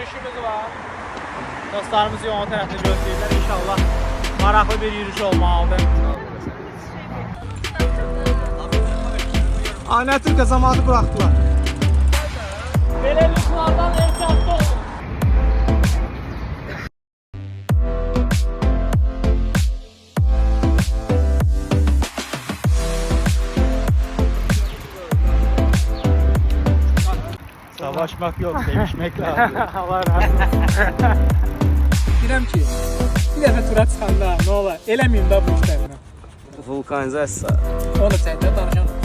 yürüyüşümüz var. Dostlarımız yol tərəfdə gözləyirlər. İnşallah maraqlı bir yürüyüş olmalıdır. Aynə Türk cəmaatı buraxdılar. Belə lütflardan ehtiyatlı olun. Savaşmak yok, sevişmek lazım. Allah razı olsun. Deyirəm ki, bir dəfə tura çıxanda nə olar? Eləməyim də bu işləri. Vulkanizasiya. Onu çəkdə danışalım.